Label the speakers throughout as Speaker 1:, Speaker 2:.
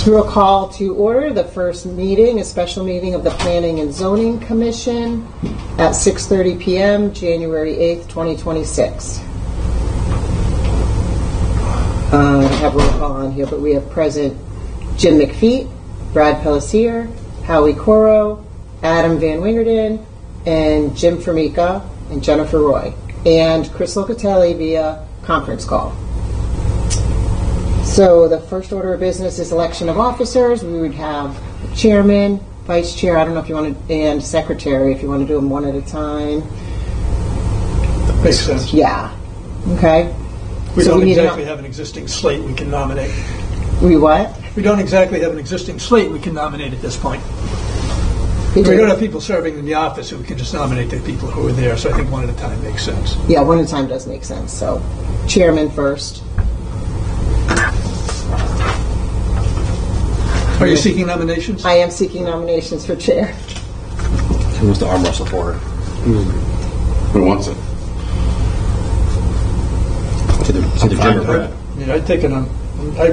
Speaker 1: We will call to order the first meeting, a special meeting of the Planning and Zoning Commission at 6:30 p.m., January 8th, 2026. I don't have roll call on here, but we have present Jim McFeet, Brad Pellisier, Howie Coro, Adam Van Wingerden, and Jim Formica, and Jennifer Roy, and Chris Locatelli via conference call. So the first order of business is election of officers. We would have chairman, vice chair, I don't know if you want to, and secretary, if you want to do them one at a time.
Speaker 2: That makes sense.
Speaker 1: Yeah. Okay.
Speaker 2: We
Speaker 1: So
Speaker 2: don't
Speaker 1: we need
Speaker 2: exactly have an existing slate we can nominate.
Speaker 1: We what?
Speaker 2: We don't exactly have an existing slate we can nominate at this point.
Speaker 1: We
Speaker 2: We
Speaker 1: do.
Speaker 2: don't have people serving in the office, so we can just nominate the people who are there. So I think one at a time makes sense.
Speaker 1: Yeah, one at a time does make sense. So chairman first.
Speaker 2: Are you seeking nominations?
Speaker 1: I am seeking nominations for chair.
Speaker 3: Who was the arm wrestle for her?
Speaker 4: Who wants it?
Speaker 3: It's either Jim or Brad.
Speaker 2: Yeah, I'd take it on. I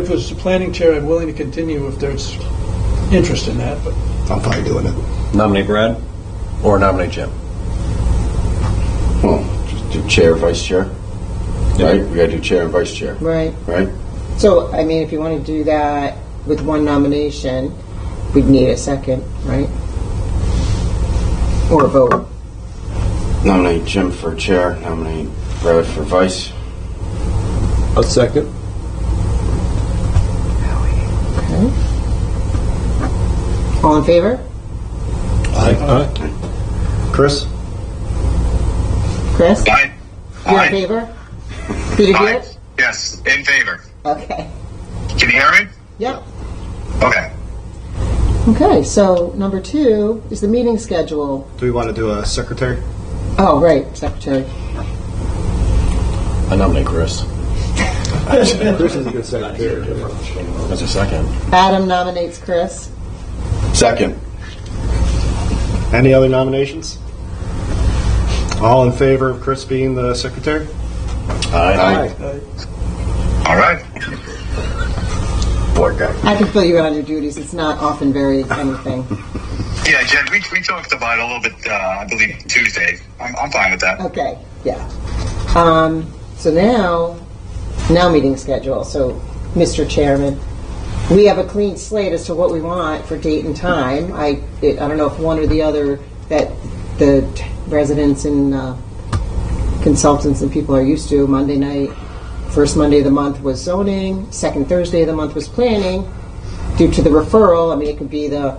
Speaker 2: was the planning chair. I'm willing to continue if there's interest in that. But
Speaker 4: I'm fine doing it.
Speaker 3: Nominate Brad or nominate Jim?
Speaker 4: Well, just do chair, vice chair. Right? We gotta do chair and vice chair.
Speaker 1: Right.
Speaker 4: Right?
Speaker 1: So, I mean, if you want to do that with one nomination, we'd need a second, right? Or a vote.
Speaker 4: Nominate Jim for chair, nominate Brad for vice.
Speaker 3: A second.
Speaker 1: Okay. All in favor?
Speaker 3: Aye.
Speaker 4: Chris?
Speaker 1: Chris?
Speaker 5: Aye.
Speaker 1: You're in
Speaker 5: Aye.
Speaker 1: favor? Did you hear
Speaker 5: Aye.
Speaker 1: it?
Speaker 5: Yes, in favor.
Speaker 1: Okay.
Speaker 5: Can you hear me?
Speaker 1: Yep.
Speaker 5: Okay.
Speaker 1: Okay, so number 2 is the meeting schedule.
Speaker 6: Do we want to do a secretary?
Speaker 1: Oh, right, secretary.
Speaker 3: I nominate Chris.
Speaker 6: Chris is a good secretary.
Speaker 3: That's a second.
Speaker 1: Adam nominates Chris.
Speaker 4: Second.
Speaker 6: Any other nominations? All in favor of Chris being the secretary?
Speaker 4: Aye.
Speaker 5: All right.
Speaker 4: Board guy.
Speaker 1: I can fill you in on your duties. It's not often very anything.
Speaker 5: Yeah, Jen, we talked about it a little bit, I believe, Tuesday. I'm fine with that.
Speaker 1: Okay, yeah. So now meeting schedule. So, Mr. Chairman, we have a clean slate as to what we want for date and time. I don't know if one or the other that the residents and consultants and people are used to. Monday night, first Monday of the month was zoning. Second Thursday of the month was planning. Due to the referral, I mean, it could be the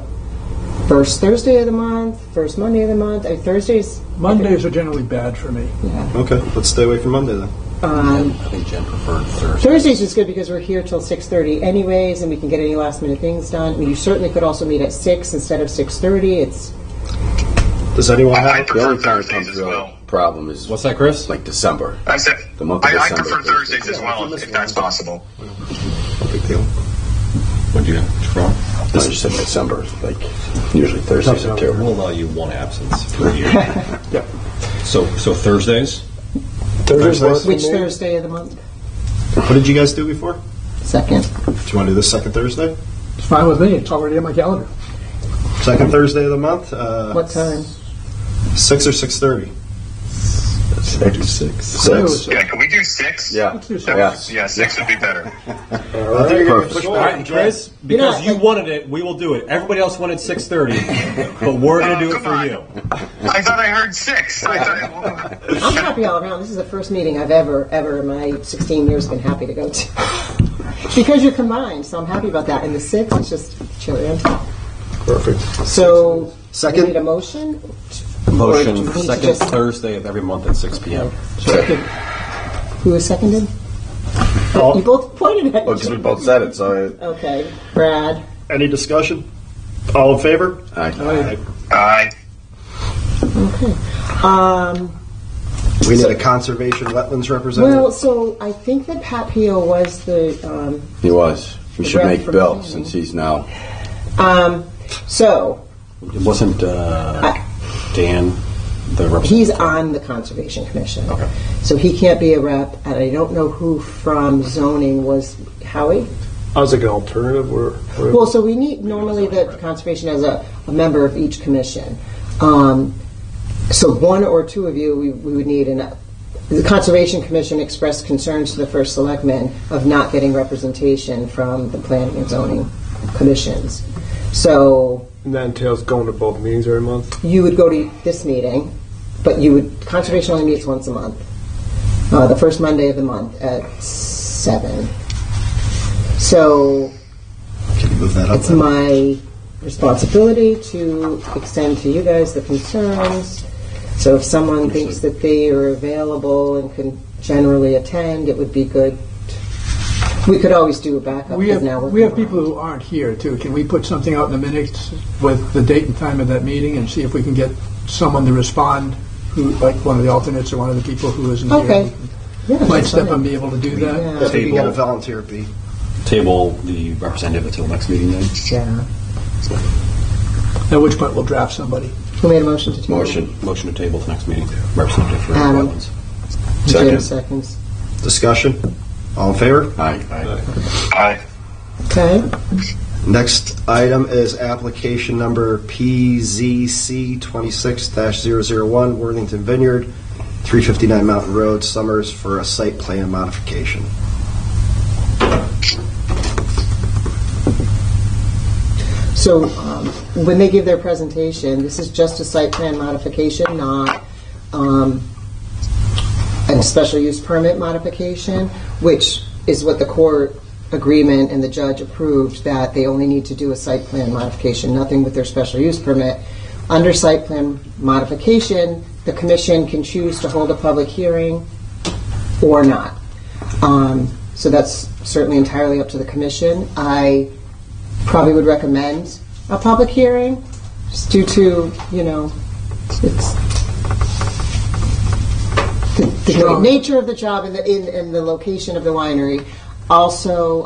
Speaker 1: first Thursday of the month, first Monday of the month. Thursdays.
Speaker 2: Mondays are generally bad for me.
Speaker 1: Yeah.
Speaker 6: Okay, let's stay away from Monday then.
Speaker 3: I think Jen preferred Thursday.
Speaker 1: Thursdays is good because we're here till 6:30 anyways, and we can get any last minute things done. I mean, you certainly could also meet at 6 instead of 6:30. It's
Speaker 6: Does anyone
Speaker 5: I
Speaker 6: have?
Speaker 4: The
Speaker 5: prefer
Speaker 4: only time it
Speaker 5: Thursdays
Speaker 4: comes
Speaker 5: as
Speaker 4: real
Speaker 5: well.
Speaker 4: problem is
Speaker 3: What's that, Chris?
Speaker 4: like December.
Speaker 5: I said,
Speaker 4: The month of
Speaker 5: I
Speaker 4: December.
Speaker 5: prefer Thursdays as well, if that's possible.
Speaker 6: Big deal.
Speaker 3: What do you have? Wrong?
Speaker 4: This is in December. Like usually Thursdays are too.
Speaker 3: We'll allow you one absence per year.
Speaker 6: Yep.
Speaker 3: So Thursdays?
Speaker 6: Thursdays.
Speaker 1: which Thursday of the month?
Speaker 6: What did you guys do before?
Speaker 1: Second.
Speaker 6: Do you want to do this second Thursday?
Speaker 2: It's fine with me. It's already on my calendar.
Speaker 6: Second Thursday of the month?
Speaker 1: What time?
Speaker 6: 6 or 6:30?
Speaker 4: Six.
Speaker 5: Yeah, can we do 6?
Speaker 4: Yeah.
Speaker 2: Let's do six.
Speaker 4: Yes.
Speaker 5: Yeah, 6 would be better.
Speaker 4: Perfect.
Speaker 3: All right, Chris, because you wanted it, we will do it. Everybody else wanted 6:30, but we're going to do it
Speaker 5: Come
Speaker 3: for
Speaker 5: on.
Speaker 3: you.
Speaker 5: I thought I heard 6. I thought,
Speaker 1: I'm happy all around. This is the first meeting I've ever in my 16 years been happy to go to. Because you're combined, so I'm happy about that. And the 6 is just chilling.
Speaker 6: Perfect.
Speaker 1: So,
Speaker 6: Second?
Speaker 1: we need a motion? Or do
Speaker 3: Motion
Speaker 1: we need to
Speaker 3: second
Speaker 1: just-
Speaker 3: Thursday of every month at 6 p.m.
Speaker 1: Who was seconded? You both pointed at
Speaker 4: Well, because we both said it, so
Speaker 1: Okay, Brad.
Speaker 6: Any discussion? All in favor?
Speaker 4: I
Speaker 5: Aye.
Speaker 1: Okay.
Speaker 6: We need a conservation wetlands representative.
Speaker 1: Well, so I think that Pat Pio was the.
Speaker 4: he was. We should
Speaker 1: Rep
Speaker 4: make
Speaker 1: from
Speaker 4: Bill
Speaker 1: planning.
Speaker 4: since he's now.
Speaker 1: So
Speaker 3: It wasn't Dan the representative?
Speaker 1: he's on the Conservation Commission.
Speaker 3: Okay.
Speaker 1: So he can't be a rep, and I don't know who from zoning was Howie.
Speaker 6: As like an alternative,
Speaker 1: Well, so we need normally the conservation as a member of each commission. So one or two of you, we would need the Conservation Commission expressed concerns to the first selectman of not getting representation from the planning and zoning commissions. So
Speaker 6: and that entails going to both meetings every month.
Speaker 1: you would go to this meeting, but conservation only meets once a month. The first Monday of the month at 7. So
Speaker 6: Can you move that up?
Speaker 1: it's my responsibility to extend to you guys the concerns. So if someone thinks that they are available and can generally attend, it would be good. We could always do a backup.
Speaker 2: We
Speaker 1: because now
Speaker 2: have,
Speaker 1: we're
Speaker 2: we have
Speaker 1: combined.
Speaker 2: people who aren't here, too. Can we put something out in the minutes with the date and time of that meeting and see if we can get someone to respond, who, like one of the alternates or one of the people who isn't
Speaker 1: Okay.
Speaker 2: here?
Speaker 1: Yeah,
Speaker 2: Might
Speaker 1: that's
Speaker 2: step
Speaker 1: fine.
Speaker 2: and be able to do that.
Speaker 1: Yeah.
Speaker 6: I think you got a volunteer fee.
Speaker 3: Table the representative until next meeting then.
Speaker 1: Yeah.
Speaker 2: At which point we'll draft somebody.
Speaker 1: Who made a motion to table?
Speaker 3: Motion to table to next meeting. Representative for
Speaker 1: Adam.
Speaker 3: wetlands.
Speaker 1: Jim seconds.
Speaker 6: Discussion. All in favor?
Speaker 3: Aye.
Speaker 5: Aye.
Speaker 1: Okay.
Speaker 6: Next item is application number PZC 26-001, Worthington Vineyard, 359 Mountain Road, Summers, for a site plan modification.
Speaker 1: So when they give their presentation, this is just a site plan modification, not a special use permit modification, which is what the court agreement and the judge approved, that they only need to do a site plan modification, nothing with their special use permit. Under site plan modification, the commission can choose to hold a public hearing or not. So that's certainly entirely up to the commission. I probably would recommend a public hearing, just due to, it's the
Speaker 2: Sure.
Speaker 1: nature of the job and the location of the winery. Also,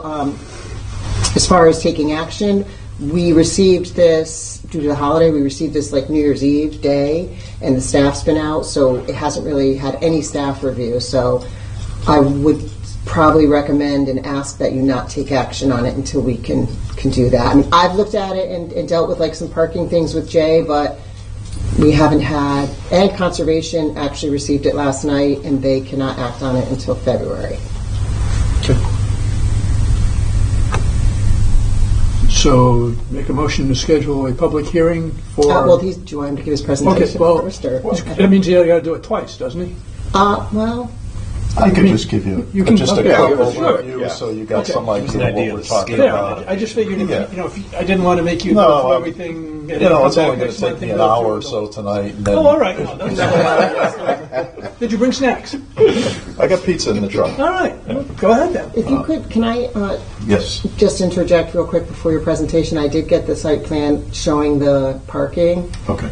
Speaker 1: as far as taking action, we received this, due to the holiday, we received this like New Year's Eve day, and the staff's been out, so it hasn't really had any staff review. So I would probably recommend and ask that you not take action on it until we can do that. I mean, I've looked at it and dealt with like some parking things with Jay, but we haven't had, and Conservation actually received it last night, and they cannot act on it until February.
Speaker 2: So make a motion to schedule a public hearing for...
Speaker 1: Well, do you want him to give his presentation first? Or?
Speaker 2: That means you got to do it twice, doesn't he?
Speaker 1: Well,
Speaker 7: I could just give you
Speaker 2: You can-
Speaker 7: just a
Speaker 2: okay,
Speaker 7: quick
Speaker 2: sure.
Speaker 7: overview so you got
Speaker 2: Okay.
Speaker 7: some idea of what we're talking
Speaker 2: Yeah,
Speaker 7: about.
Speaker 2: I just figured,
Speaker 7: Yeah.
Speaker 2: if I didn't want to make you
Speaker 7: No,
Speaker 2: go through
Speaker 7: I'm-
Speaker 2: everything. and
Speaker 7: You
Speaker 2: then
Speaker 7: know,
Speaker 2: come
Speaker 7: it's
Speaker 2: back
Speaker 7: only going
Speaker 2: next
Speaker 7: to take
Speaker 2: month
Speaker 7: me
Speaker 2: and
Speaker 7: an
Speaker 2: go
Speaker 7: hour
Speaker 2: through
Speaker 7: or
Speaker 2: it.
Speaker 7: so tonight. And then
Speaker 2: Oh, all right. No, that's- Did you bring snacks?
Speaker 7: I got pizza in the truck.
Speaker 2: All right. Go ahead then.
Speaker 1: if you could, can I
Speaker 7: Yes.
Speaker 1: just interject real quick before your presentation? I did get the site plan showing the parking.
Speaker 7: Okay.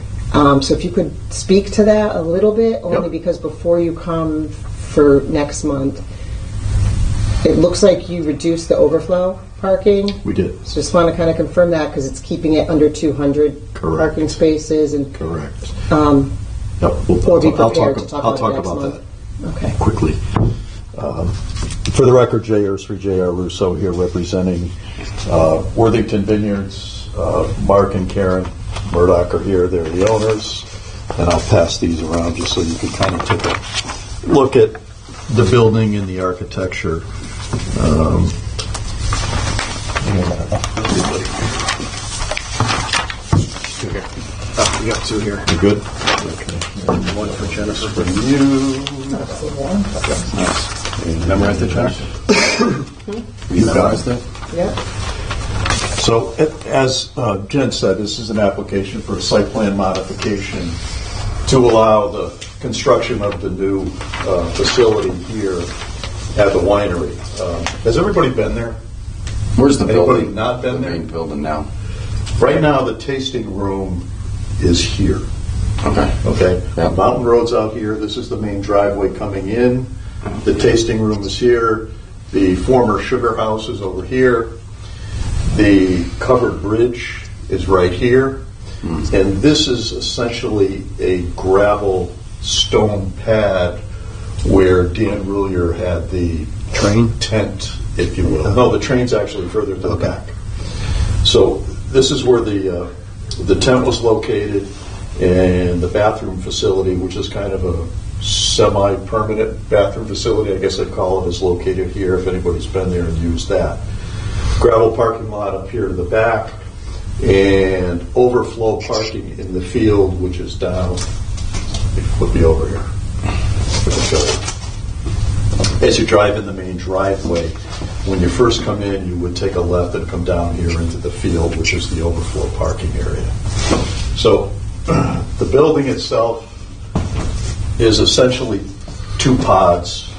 Speaker 1: So if you could speak to that a little bit, only
Speaker 7: Yep.
Speaker 1: because before you come for next month, it looks like you reduced the overflow parking.
Speaker 7: We did.
Speaker 1: So just want to kind of confirm that because it's keeping it under 200
Speaker 7: Correct.
Speaker 1: parking spaces, and
Speaker 7: Correct.
Speaker 1: um,
Speaker 7: Yep.
Speaker 1: we'll be
Speaker 7: I'll
Speaker 1: prepared
Speaker 7: talk,
Speaker 1: to talk
Speaker 7: I'll
Speaker 1: about
Speaker 7: talk
Speaker 1: it next
Speaker 7: about
Speaker 1: month.
Speaker 7: that
Speaker 1: Okay.
Speaker 7: quickly. For the record, J.R. Russo here representing Worthington Vineyards. Mark and Karen Murdoch are here. They're the owners. And I'll pass these around just so you can kind of take a look at the building and the architecture.
Speaker 6: We got two here.
Speaker 7: You good?
Speaker 6: One for Jennifer.
Speaker 7: For you.
Speaker 3: Memorize the chart?
Speaker 7: You got it.
Speaker 1: Yeah.
Speaker 7: So, as Jen said, this is an application for a site plan modification to allow the construction of the new facility here at the winery. Has everybody been there?
Speaker 4: Where's the
Speaker 7: Anybody
Speaker 4: building?
Speaker 7: not been
Speaker 4: the
Speaker 7: there?
Speaker 4: main building now.
Speaker 7: Right now, the tasting room is here.
Speaker 4: Okay.
Speaker 7: Okay,
Speaker 4: Yeah.
Speaker 7: Mountain Road's out here. This is the main driveway coming in. The tasting room is here. The former sugar house is over here. The covered bridge is right here. And this is essentially a gravel stone pad where Dan Roulier had the
Speaker 6: Train?
Speaker 7: tent if you will. No, the train's actually further to the back. So this is where the tent was located, and the bathroom facility, which is kind of a semi-permanent bathroom facility, I guess I'd call it, is located here, if anybody's been there and used that. Gravel parking lot up here to the back, and overflow parking in the field, which is down, flip me over here. As you drive in the main driveway, when you first come in, you would take a left and come down here into the field, which is the overflow parking area. So the building itself is essentially two pods.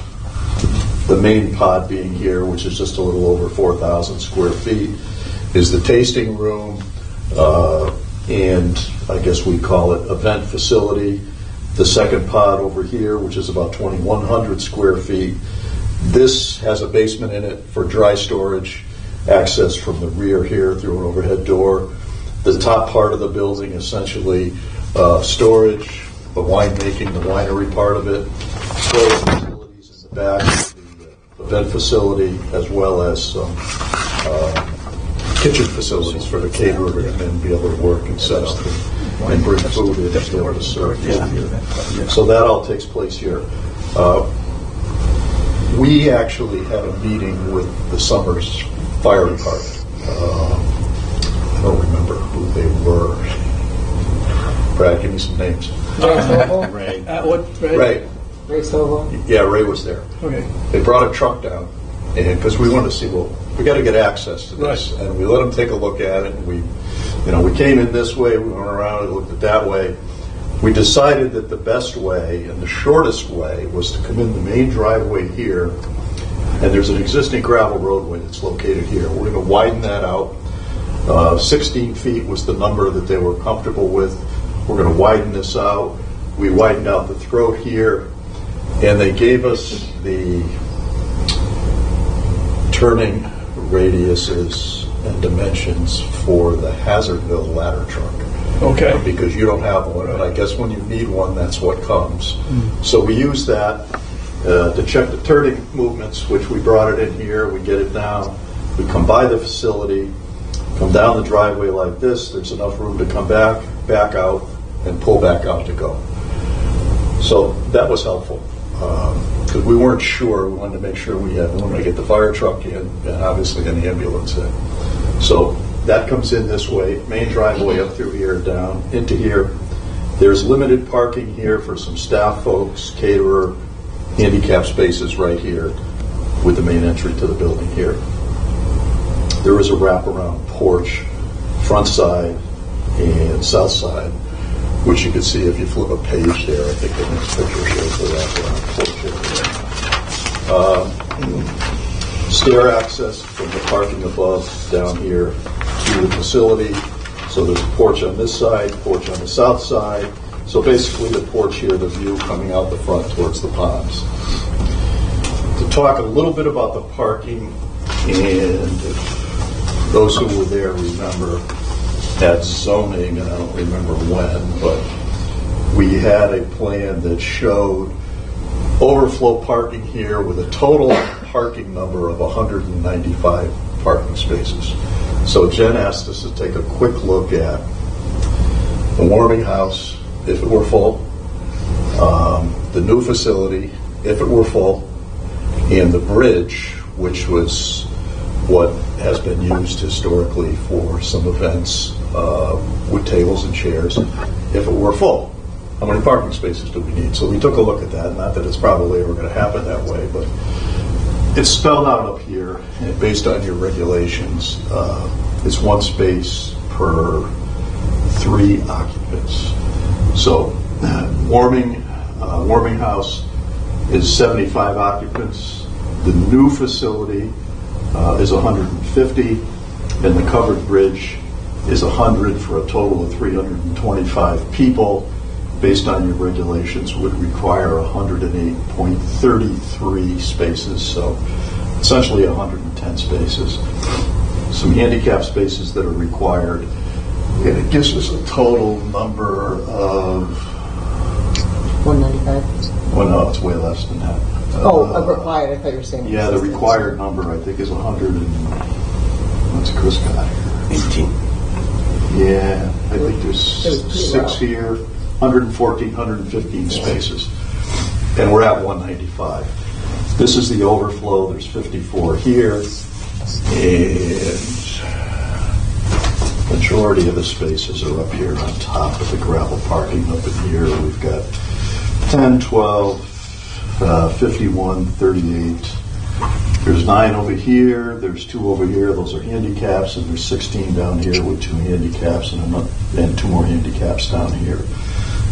Speaker 7: The main pod being here, which is just a little over 4,000 square feet, is the tasting room, and I guess we call it event facility. The second pod over here, which is about 2,100 square feet, this has a basement in it for dry storage, access from the rear here through an overhead door. The top part of the building, essentially storage, the winemaking, the winery part of it, storage facilities in the back, the event facility, as well as some kitchen facilities for the caterer to come in and be able to work and set up and bring food in and be able to serve food. So that all takes place here. We actually had a meeting with the Summers Fire Department. I don't remember who they were. Brad, give me some names.
Speaker 3: Ray.
Speaker 7: Ray.
Speaker 1: Ray Stovall.
Speaker 7: Yeah, Ray was there.
Speaker 2: Okay.
Speaker 7: They brought a truck down, and because we wanted to see, well, we got to get access to this,
Speaker 2: Right.
Speaker 7: and we let them take a look at it. And we came in this way, we went around and looked at that way. We decided that the best way and the shortest way was to come in the main driveway here, and there's an existing gravel roadway that's located here. We're going to widen that out. 16 feet was the number that they were comfortable with. We're going to widen this out. We widened out the throat here, and they gave us the turning radiuses and dimensions for the Hazardville ladder truck.
Speaker 2: Okay.
Speaker 7: Because you don't have one, but I guess when you need one, that's what comes. So we use that to check the turning movements, which we brought it in here. We get it down. We come by the facility, come down the driveway like this. There's enough room to come back out, and pull back out to go. So that was helpful because we weren't sure. We wanted to make sure we wanted to get the fire truck in and obviously an ambulance in. So that comes in this way, main driveway up through here, down into here. There's limited parking here for some staff folks, caterer, handicap spaces right here with the main entry to the building here. There is a wraparound porch, front side and south side, which you can see if you flip a page there. I think the next picture shows the wraparound porch. Stair access from the parking above down here to the facility. So there's a porch on this side, porch on the south side. So basically the porch here, the view coming out the front towards the ponds. To talk a little bit about the parking, and those who were there remember at zoning, and I don't remember when, but we had a plan that showed overflow parking here with a total parking number of 195 parking spaces. So Jen asked us to take a quick look at the warming house, if it were full, the new facility, if it were full, and the bridge, which was what has been used historically for some events with tables and chairs, if it were full. How many parking spaces do we need? So we took a look at that. Not that it's probably ever going to happen that way, but it's spelled out up here, and based on your regulations, it's one space per 3 occupants. So warming house is 75 occupants. The new facility is 150, and the covered bridge is 100 for a total of 325 people. Based on your regulations, would require 108.33 spaces, so essentially 110 spaces. Some handicap spaces that are required, and it gives us a total number of
Speaker 1: 195.
Speaker 7: Well, no, it's way less than that.
Speaker 1: Required. I thought you were saying.
Speaker 7: Yeah, the required number, I think, is 100 and, what's Chris got here?
Speaker 4: 18.
Speaker 7: Yeah, I think there's
Speaker 1: It was pretty
Speaker 7: 6
Speaker 1: low.
Speaker 7: here, 114, 115 spaces. And we're at 195. This is the overflow, there's 54 here, and majority of the spaces are up here on top of the gravel parking up in here. We've got 10, 12, 51, 38. There's 9 over here, there's 2 over here, those are handicaps, and there's 16 down here with 2 handicaps and 2 more handicaps down here.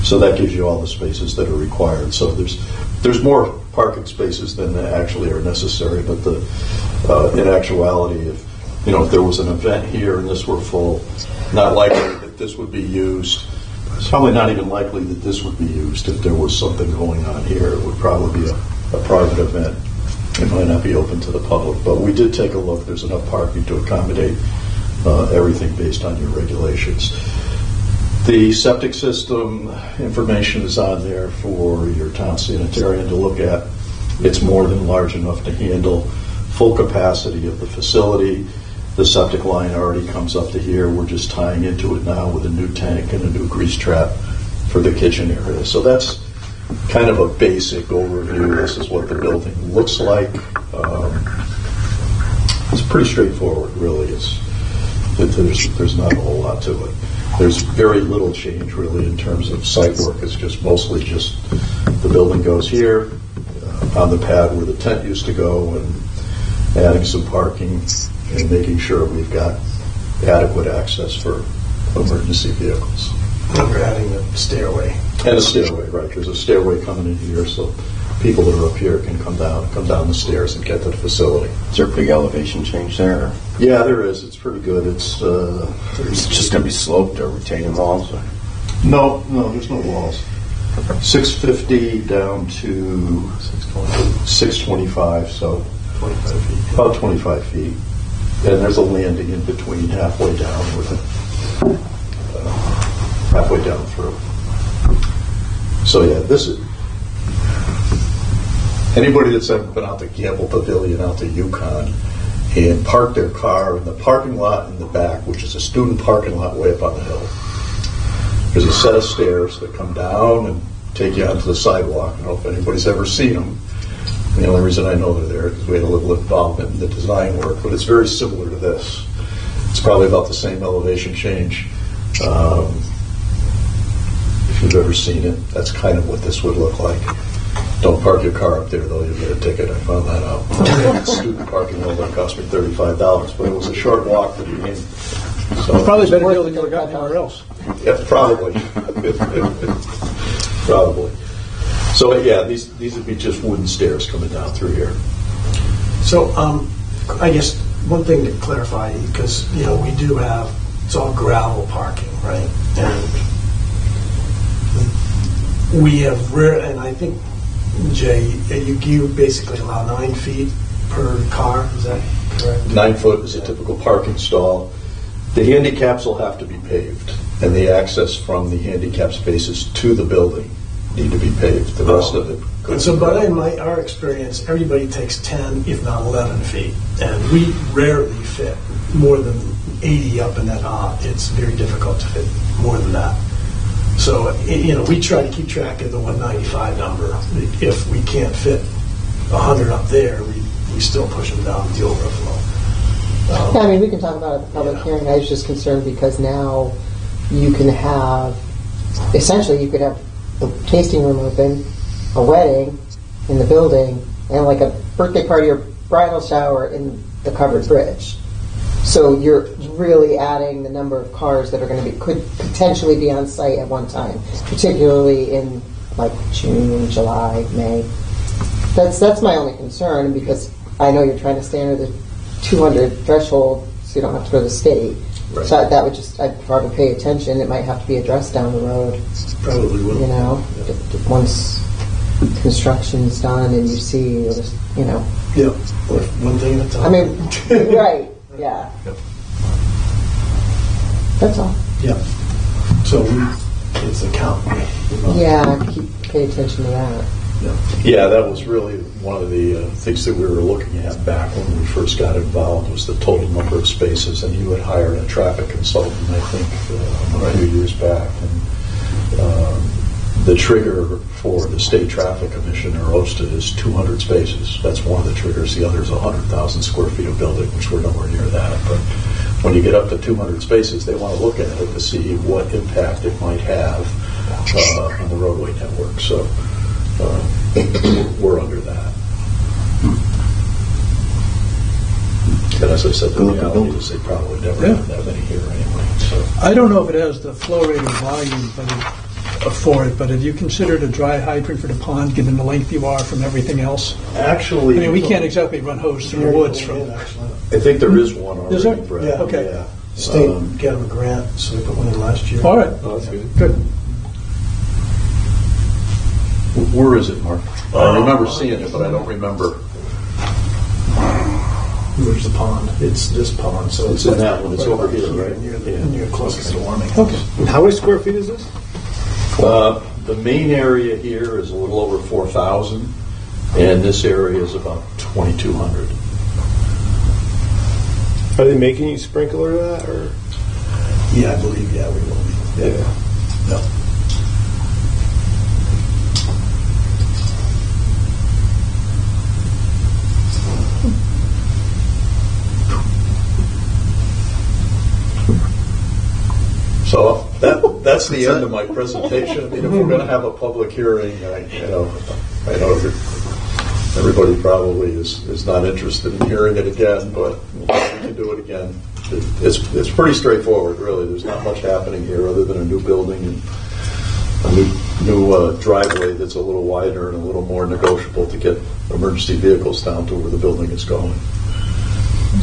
Speaker 7: So that gives you all the spaces that are required. So there's more parking spaces than actually are necessary, but in actuality, if there was an event here and this were full, not likely that this would be used. It's probably not even likely that this would be used if there was something going on here. It would probably be a private event. It might not be open to the public, but we did take a look. There's enough parking to accommodate everything based on your regulations. The septic system information is on there for your town sanitarian to look at. It's more than large enough to handle full capacity of the facility. The septic line already comes up to here. We're just tying into it now with a new tank and a new grease trap for the kitchen area. So that's kind of a basic overview. This is what the building looks like. It's pretty straightforward, really. There's not a whole lot to it. There's very little change, really, in terms of site work. It's just mostly just the building goes here on the pad where the tent used to go, and adding some parking and making sure we've got adequate access for emergency vehicles.
Speaker 8: And we're adding a stairway.
Speaker 7: And a stairway, right. There's a stairway coming in here, so people that are up here can come down the stairs and get to the facility.
Speaker 4: Is there a big elevation change there?
Speaker 7: Yeah, there is. It's pretty good.
Speaker 4: It's just going to be sloped or retaining walls? Or?
Speaker 7: No, there's no walls. 650 down to 625, so
Speaker 8: 25 feet.
Speaker 7: about 25 feet. And there's a landing in between, halfway down halfway down through. So yeah, this is anybody that's ever been out to Gamble Pavilion, out to Yukon, and parked their car in the parking lot in the back, which is a student parking lot way up on the hill. There's a set of stairs that come down and take you onto the sidewalk. I don't know if anybody's ever seen them. The only reason I know they're there is because we had a little involvement in the design work, but it's very similar to this. It's probably about the same elevation change. If you've ever seen it, that's kind of what this would look like. Don't park your car up there, though. You'll get a ticket. I found that out. Student parking only cost me $35, but it was a short walk to be in. So
Speaker 2: Probably a better deal than you would have gotten anywhere else.
Speaker 7: yeah, probably. Probably. So yeah, these would be just wooden stairs coming down through here.
Speaker 8: So I guess one thing to clarify, because we do have, it's all gravel parking, right? And we have and I think, Jay, you basically allow 9 feet per car, is that correct?
Speaker 7: 9 foot is a typical parking stall. The handicaps will have to be paved, and the access from the handicap spaces to the building need to be paved. The rest of it.
Speaker 8: And so, but in our experience, everybody takes 10, if not 11 feet, and we rarely fit more than 80 up in that. It's very difficult to fit more than that. So, we try to keep track of the 195 number. If we can't fit 100 up there, we still push them down the overflow.
Speaker 1: Yeah, I mean, we can talk about it at the public hearing. I was just concerned because now you can have, essentially, you could have the tasting room open, a wedding in the building, and like a birthday party or bridal shower in the covered bridge. So you're really adding the number of cars that are going to could potentially be on site at one time, particularly in like June, July, May. That's my only concern, because I know you're trying to stay under the 200 threshold, so you don't have to go to the state.
Speaker 7: Right.
Speaker 1: So that would I'd probably pay attention. It might have to be addressed down the road.
Speaker 8: Probably will.
Speaker 1: Once construction's done and you see,
Speaker 8: Yeah, or one thing at a time.
Speaker 1: I mean, right, yeah.
Speaker 8: Yep.
Speaker 1: That's all.
Speaker 8: Yeah. So it's a count.
Speaker 1: Yeah, pay attention to that.
Speaker 7: Yeah, that was really one of the things that we were looking at back when we first got involved, was the total number of spaces. And you had hired a traffic consultant, I think, a few years back. And the trigger for the State Traffic Commission, or OSTA, is 200 spaces. That's one of the triggers. The other is 100,000 square feet of building, which we're nowhere near that. But when you get up to 200 spaces, they want to look at it to see what impact it might have on the roadway network. So we're under that. And as I said, the reality is they probably never have that many here anyway. So
Speaker 2: I don't know if it has the flow rate or volume for it, but have you considered a dry hydrant for the pond, given the length you are from everything else?
Speaker 7: actually,
Speaker 2: I mean, we can't exactly run hose through the woods from.
Speaker 7: I think there is one already,
Speaker 2: Is there?
Speaker 7: Brett.
Speaker 2: Yeah. Okay.
Speaker 7: Yeah.
Speaker 8: State gave them a grant, so we put one in last year.
Speaker 2: All right.
Speaker 7: Oh, that's good.
Speaker 2: Good.
Speaker 7: Where is it, Mark? I remember seeing it, but I don't remember.
Speaker 8: Where's the pond? It's this pond, so
Speaker 7: It's in that one. It's over here, right?
Speaker 8: Near closest to warming.
Speaker 2: Okay.
Speaker 6: And how many square feet is this?
Speaker 7: The main area here is a little over 4,000, and this area is about 2,200.
Speaker 6: Are they making you sprinkler that, or?
Speaker 8: Yeah, I believe, we will be.
Speaker 7: Yeah.
Speaker 8: No.
Speaker 7: So that's the end of my presentation. I mean, if we're going to have a public hearing, I know everybody probably is not interested in hearing it again, but we can do it again. It's pretty straightforward, really. There's not much happening here other than a new building and a new driveway that's a little wider and a little more negotiable to get emergency vehicles down to where the building is going.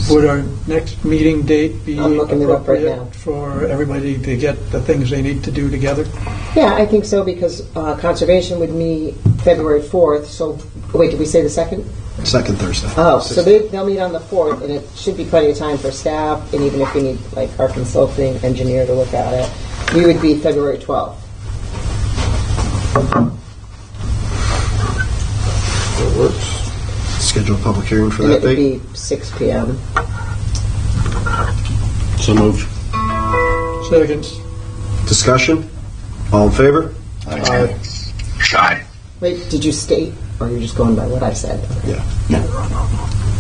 Speaker 2: Would our next meeting date be
Speaker 1: I'm looking it up right
Speaker 2: appropriate
Speaker 1: now.
Speaker 2: for everybody to get the things they need to do together?
Speaker 1: Yeah, I think so, because Conservation would meet February 4th, so, wait, did we say the 2nd?
Speaker 6: Second Thursday.
Speaker 1: Oh, so they'll meet on the 4th, and it should be plenty of time for staff, and even if we need, like, our consulting engineer to look at it, we would be February 12th.
Speaker 6: That works. Schedule a public hearing for
Speaker 1: And
Speaker 6: that
Speaker 1: it would
Speaker 6: date.
Speaker 1: be 6 p.m.
Speaker 6: So moved.
Speaker 2: Seconds.
Speaker 6: Discussion? All in favor?
Speaker 2: Aye.
Speaker 5: Aye.
Speaker 1: Wait, did you state, or are you just going by what I said?
Speaker 6: Yeah.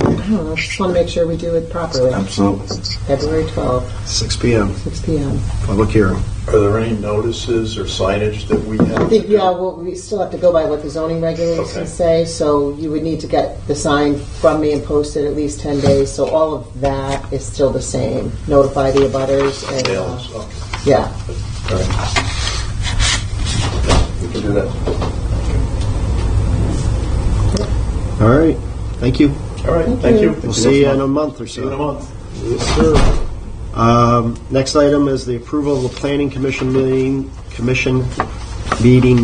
Speaker 1: I don't know, just want to make sure we do it properly.
Speaker 4: Absolutely.
Speaker 1: February 12th,
Speaker 6: 6 p.m.
Speaker 1: 6 p.m.
Speaker 6: Public hearing.
Speaker 7: Are there any notices or signage that we have?
Speaker 1: I think, yeah, well, we still have to go by what the zoning regulations
Speaker 7: Okay.
Speaker 1: say, so you would need to get the sign from me and post it at least 10 days, so all of that is still the same. Notify the abutters and,
Speaker 7: Mailings, okay.
Speaker 1: yeah.
Speaker 7: All right. We can do that.
Speaker 6: All right. Thank you.
Speaker 7: All right, thank you.
Speaker 6: We'll see you in a month or
Speaker 7: See you in a
Speaker 6: so.
Speaker 7: month.
Speaker 6: Yes, sir. Next item is the approval of the Planning Commission meeting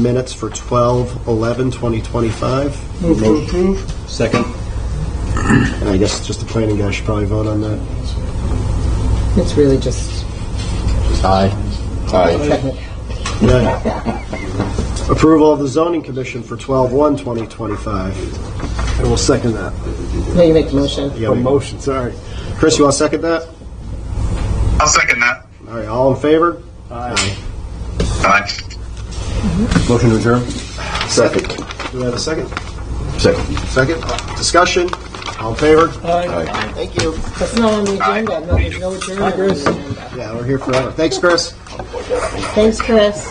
Speaker 6: minutes for 12/11/2025.
Speaker 2: Move to approve.
Speaker 3: Second.
Speaker 6: And I guess just the planning guy should probably vote on that.
Speaker 1: It's really just
Speaker 4: Aye. Aye.
Speaker 1: technical.
Speaker 6: Yeah. Approval of the Zoning Commission for 12/1/2025. I will second that.
Speaker 1: No, you make the motion.
Speaker 6: Yeah, motion, sorry. Chris, you want to second that?
Speaker 5: I'll second that.
Speaker 6: All right, all in favor?
Speaker 5: Aye.
Speaker 6: Motion to adjourn. Second. Do we have a second?
Speaker 4: Second.
Speaker 6: Second. Discussion. All in favor?
Speaker 2: Aye.
Speaker 6: Thank you.
Speaker 1: That's not on the agenda. No, there's no adjournment on the agenda.
Speaker 6: Yeah, we're here forever. Thanks, Chris.
Speaker 1: Thanks, Chris.